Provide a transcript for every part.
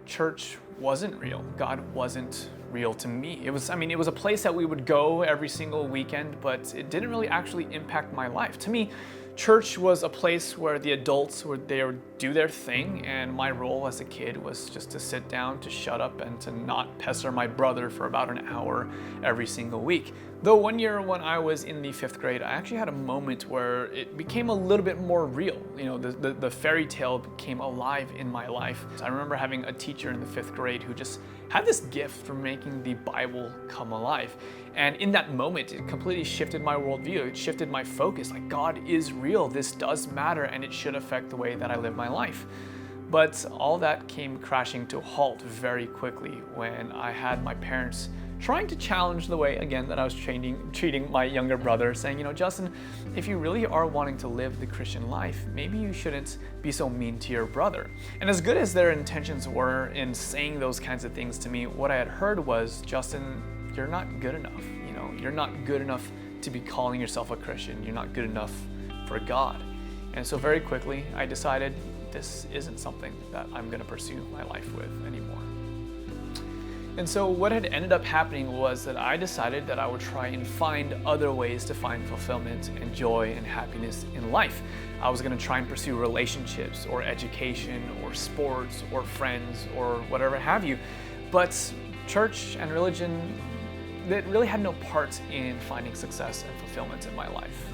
church wasn't real. God wasn't real to me. It was a place that we would go every single weekend, but it didn't really actually impact my life. To me, church was a place where the adults would do their thing, and my role as a kid was just to sit down, to shut up, and to not pester my brother for about an hour every single week. Though one year when I was in the 5th grade, I actually had a moment where it became a little bit more real. The fairy tale became alive in my life. I remember having a teacher in the 5th grade who just had this gift for making the Bible come alive. And in that moment, it completely shifted my worldview. It shifted my focus. Like, God is real. This does matter, and it should affect the way that I live my life. But all that came crashing to a halt very quickly when I had my parents trying to challenge the way, again, that I was treating my younger brother, saying, Justin, if you really are wanting to live the Christian life, maybe you shouldn't be so mean to your brother. And as good as their intentions were in saying those kinds of things to me, what I had heard was, Justin, you're not good enough. You're not good enough to be calling yourself a Christian. You're not good enough for God. And so very quickly, I decided this isn't something that I'm going to pursue my life with anymore. And so what had ended up happening was that I decided that I would try and find other ways to find fulfillment and joy and happiness in life. I was going to try and pursue relationships or education or sports or friends or whatever have you. But church and religion, that really had no part in finding success and fulfillment in my life.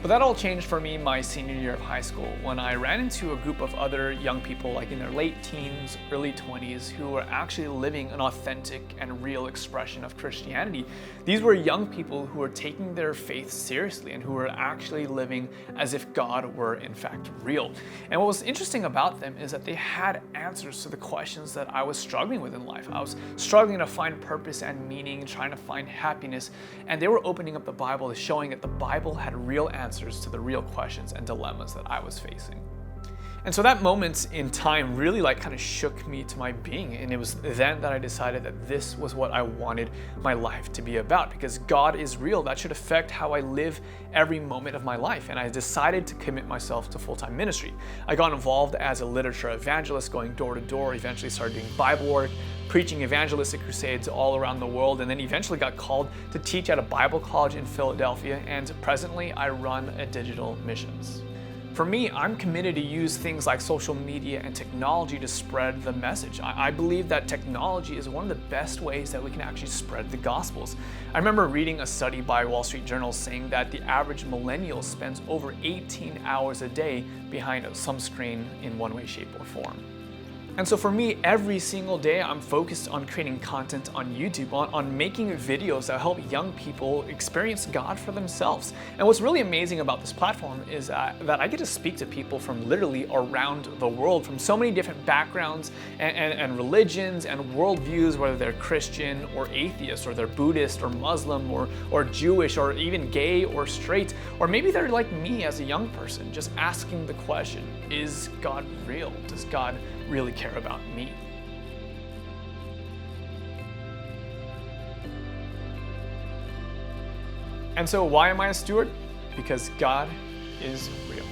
But that all changed for me my senior year of high school when I ran into a group of other young people, like in their late teens, early 20s, who were actually living an authentic and real expression of Christianity. These were young people who were taking their faith seriously and who were actually living as if God were in fact real. And what was interesting about them is that they had answers to the questions that I was struggling with in life. I was struggling to find purpose and meaning, trying to find happiness, and they were opening up the Bible, showing that the Bible had real answers to the real questions and dilemmas that I was facing. And so that moment in time really kind of shook me to my being. And it was then that I decided that this was what I wanted my life to be about, because God is real. That should affect how I live every moment of my life. And I decided to commit myself to full-time ministry. I got involved as a literature evangelist, going door to door, eventually started doing Bible work, preaching evangelistic crusades all around the world, and then eventually got called to teach at a Bible college in Philadelphia. And presently I run a digital missions. For me, I'm committed to use things like social media and technology to spread the message. I believe that technology is one of the best ways that we can actually spread the Gospels. I remember reading a study by Wall Street Journal saying that the average millennial spends over 18 hours a day behind some screen in one way, shape, or form. And so for me, every single day, I'm focused on creating content on YouTube, on making videos that help young people experience God for themselves. And what's really amazing about this platform is that I get to speak to people from literally around the world, from so many different backgrounds and religions and worldviews, whether they're Christian or atheist, or they're Buddhist or Muslim or Jewish or even gay or straight, or maybe they're like me as a young person, just asking the question, is God real? Does God really care about me? And so why am I a steward? Because God is real.